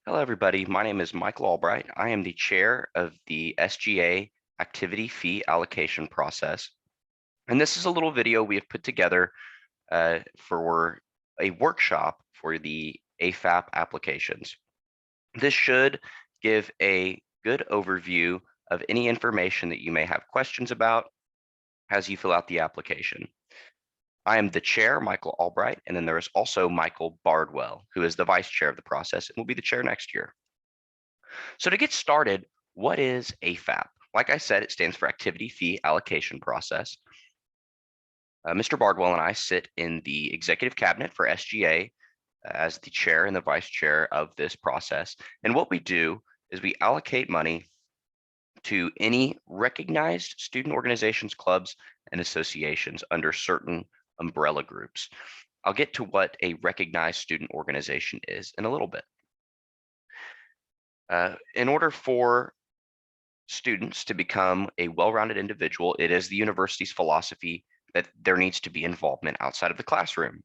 Hello, everybody. My name is Michael Albright. I am the chair of the SGA activity fee allocation process. And this is a little video we have put together for a workshop for the AFAP applications. This should give a good overview of any information that you may have questions about as you fill out the application. I am the chair, Michael Albright, and then there is also Michael Bardwell, who is the vice chair of the process and will be the chair next year. So to get started, what is AFAP? Like I said, it stands for Activity Fee Allocation Process. Mr. Bardwell and I sit in the executive cabinet for SGA as the chair and the vice chair of this process. And what we do is we allocate money to any recognized student organizations, clubs, and associations under certain umbrella groups. I'll get to what a recognized student organization is in a little bit. In order for students to become a well-rounded individual, it is the university's philosophy that there needs to be involvement outside of the classroom.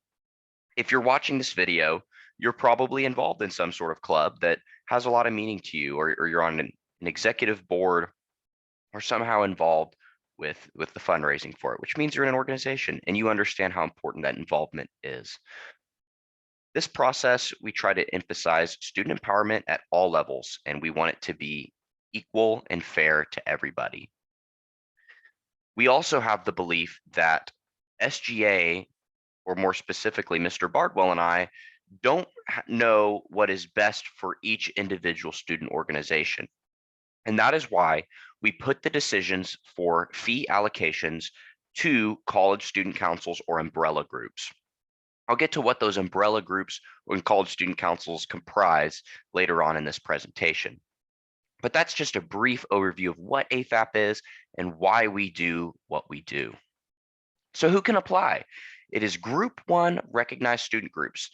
If you're watching this video, you're probably involved in some sort of club that has a lot of meaning to you, or you're on an executive board or somehow involved with the fundraising for it, which means you're in an organization and you understand how important that involvement is. This process, we try to emphasize student empowerment at all levels, and we want it to be equal and fair to everybody. We also have the belief that SGA, or more specifically, Mr. Bardwell and I, don't know what is best for each individual student organization. And that is why we put the decisions for fee allocations to college student councils or umbrella groups. I'll get to what those umbrella groups and college student councils comprise later on in this presentation. But that's just a brief overview of what AFAP is and why we do what we do. So who can apply? It is Group 1 recognized student groups.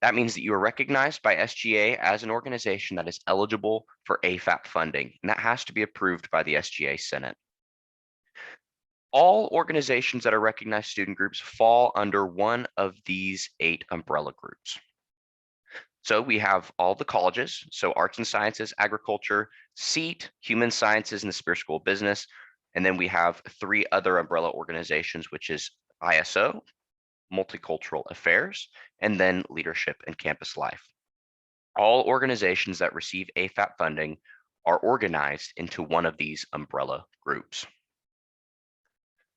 That means that you are recognized by SGA as an organization that is eligible for AFAP funding, and that has to be approved by the SGA Senate. All organizations that are recognized student groups fall under one of these 8 umbrella groups. So we have all the colleges, so arts and sciences, agriculture, SEAT, human sciences, and the Spear School of Business. And then we have 3 other umbrella organizations, which is ISO, Multicultural Affairs, and then Leadership and Campus Life. All organizations that receive AFAP funding are organized into one of these umbrella groups.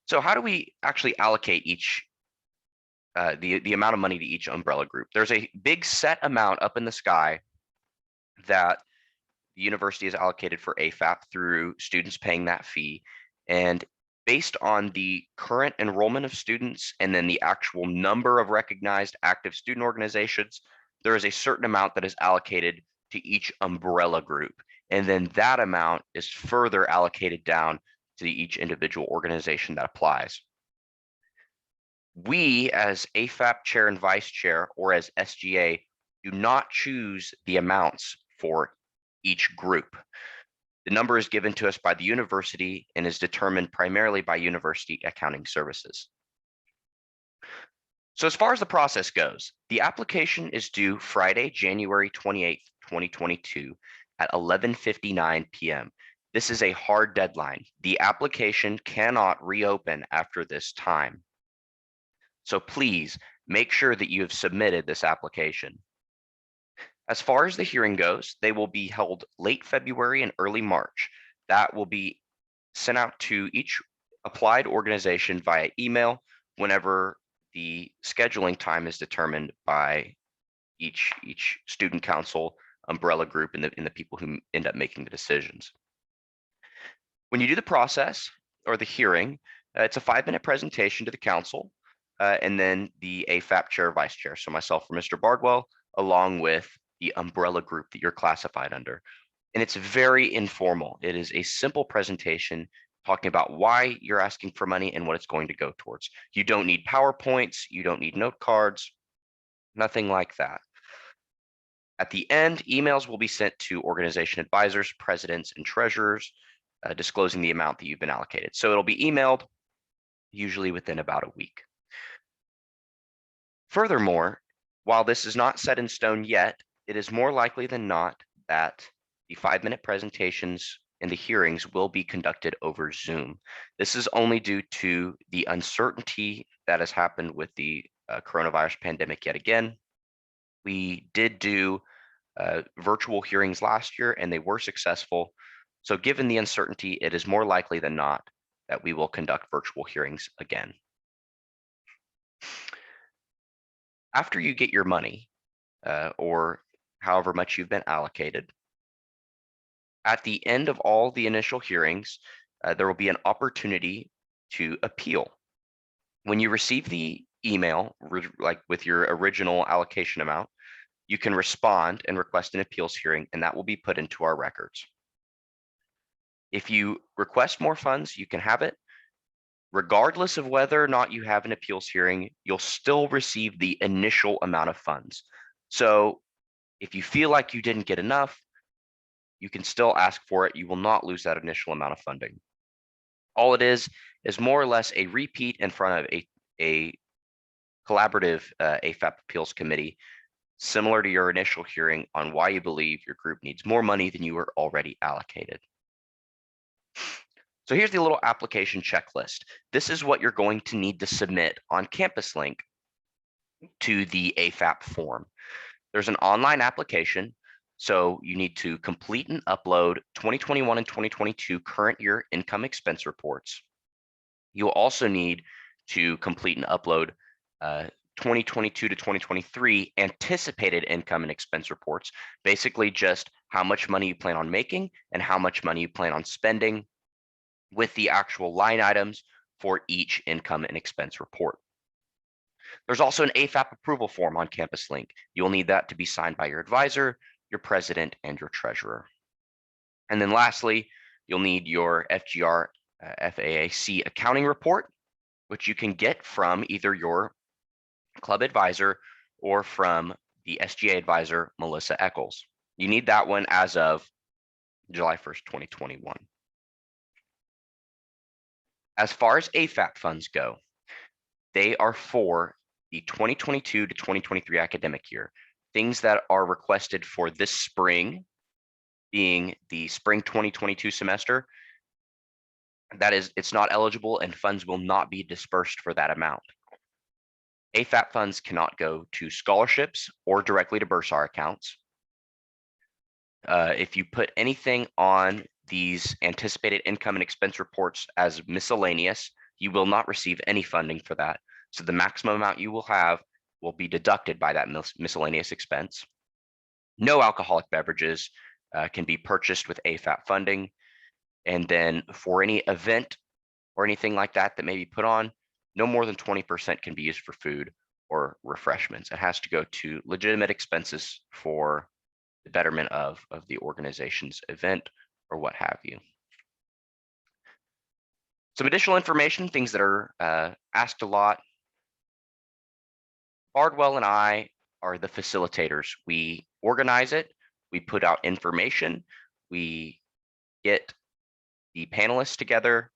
So how do we actually allocate each the amount of money to each umbrella group? There's a big set amount up in the sky that the university has allocated for AFAP through students paying that fee. And based on the current enrollment of students and then the actual number of recognized active student organizations, there is a certain amount that is allocated to each umbrella group. And then that amount is further allocated down to each individual organization that applies. We, as AFAP chair and vice chair, or as SGA, do not choose the amounts for each group. The number is given to us by the university and is determined primarily by university accounting services. So as far as the process goes, the application is due Friday, January 28th, 2022 at 11:59 p.m. This is a hard deadline. The application cannot reopen after this time. So please make sure that you have submitted this application. As far as the hearing goes, they will be held late February and early March. That will be sent out to each applied organization via email whenever the scheduling time is determined by each student council, umbrella group, and the people who end up making the decisions. When you do the process or the hearing, it's a 5-minute presentation to the council, and then the AFAP chair, vice chair, so myself or Mr. Bardwell, along with the umbrella group that you're classified under. And it's very informal. It is a simple presentation talking about why you're asking for money and what it's going to go towards. You don't need PowerPoints, you don't need note cards, nothing like that. At the end, emails will be sent to organization advisors, presidents, and treasurers, disclosing the amount that you've been allocated. So it'll be emailed usually within about a week. Furthermore, while this is not set in stone yet, it is more likely than not that the 5-minute presentations and the hearings will be conducted over Zoom. This is only due to the uncertainty that has happened with the coronavirus pandemic yet again. We did do virtual hearings last year and they were successful. So given the uncertainty, it is more likely than not that we will conduct virtual hearings again. After you get your money, or however much you've been allocated, at the end of all the initial hearings, there will be an opportunity to appeal. When you receive the email, like with your original allocation amount, you can respond and request an appeals hearing, and that will be put into our records. If you request more funds, you can have it. Regardless of whether or not you have an appeals hearing, you'll still receive the initial amount of funds. So if you feel like you didn't get enough, you can still ask for it. You will not lose that initial amount of funding. All it is more or less a repeat in front of a collaborative AFAP appeals committee, similar to your initial hearing on why you believe your group needs more money than you were already allocated. So here's the little application checklist. This is what you're going to need to submit on Campus Link to the AFAP form. There's an online application, so you need to complete and upload 2021 and 2022 current year income expense reports. You'll also need to complete and upload 2022 to 2023 anticipated income and expense reports, basically just how much money you plan on making and how much money you plan on spending, with the actual line items for each income and expense report. There's also an AFAP approval form on Campus Link. You'll need that to be signed by your advisor, your president, and your treasurer. And then lastly, you'll need your FGR FAAC accounting report, which you can get from either your club advisor or from the SGA advisor, Melissa Eccles. You need that one as of July 1st, 2021. As far as AFAP funds go, they are for the 2022 to 2023 academic year. Things that are requested for this spring, being the spring 2022 semester, that is, it's not eligible and funds will not be dispersed for that amount. AFAP funds cannot go to scholarships or directly to Bursar accounts. If you put anything on these anticipated income and expense reports as miscellaneous, you will not receive any funding for that. So the maximum amount you will have will be deducted by that miscellaneous expense. No alcoholic beverages can be purchased with AFAP funding. And then for any event or anything like that that may be put on, no more than 20% can be used for food or refreshments. It has to go to legitimate expenses for the betterment of the organization's event or what have you. Some additional information, things that are asked a lot. Bardwell and I are the facilitators. We organize it, we put out information, we get the panelists together,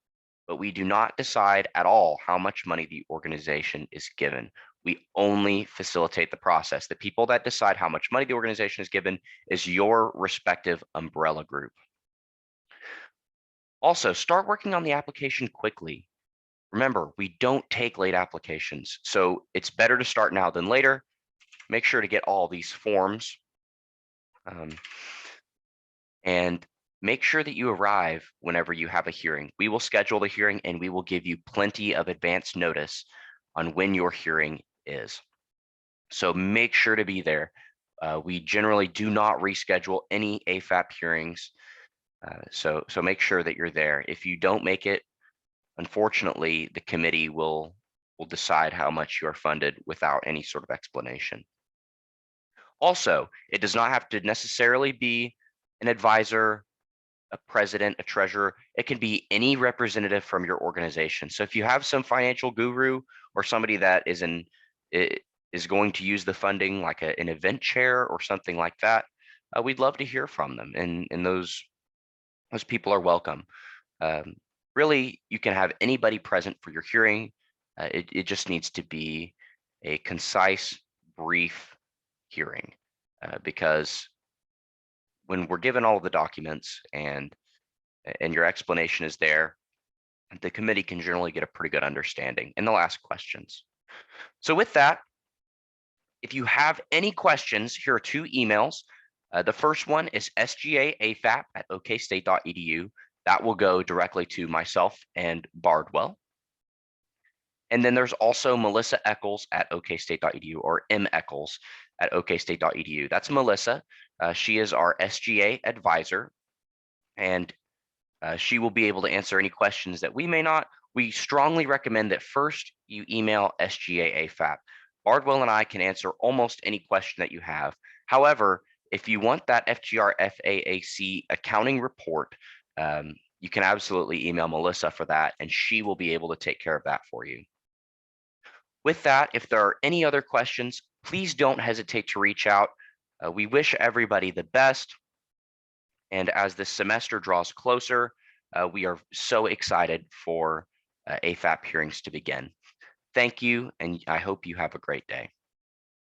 but we do not decide at all how much money the organization is given. We only facilitate the process. The people that decide how much money the organization is given is your respective umbrella group. Also, start working on the application quickly. Remember, we don't take late applications, so it's better to start now than later. Make sure to get all these forms, and make sure that you arrive whenever you have a hearing. We will schedule the hearing and we will give you plenty of advance notice on when your hearing is. So make sure to be there. We generally do not reschedule any AFAP hearings. So make sure that you're there. If you don't make it, unfortunately, the committee will decide how much you are funded without any sort of explanation. Also, it does not have to necessarily be an advisor, a president, a treasurer. It can be any representative from your organization. So if you have some financial guru or somebody that is going to use the funding, like an event chair or something like that, we'd love to hear from them. And those people are welcome. Really, you can have anybody present for your hearing. It just needs to be a concise, brief hearing. because when we're given all of the documents and your explanation is there, the committee can generally get a pretty good understanding, and they'll ask questions. So with that, if you have any questions, here are two emails. The first one is sgaafap@okstate.edu. That will go directly to myself and Bardwell. And then there's also Melissa Eccles at okstate.edu, or M. Eccles at okstate.edu. That's Melissa. She is our SGA advisor, and she will be able to answer any questions that we may not. We strongly recommend that first you email SGA AFAP. Bardwell and I can answer almost any question that you have. However, if you want that FGR FAAC accounting report, you can absolutely email Melissa for that, and she will be able to take care of that for you. With that, if there are any other questions, please don't hesitate to reach out. We wish everybody the best. And as this semester draws closer, we are so excited for AFAP hearings to begin. Thank you, and I hope you have a great day.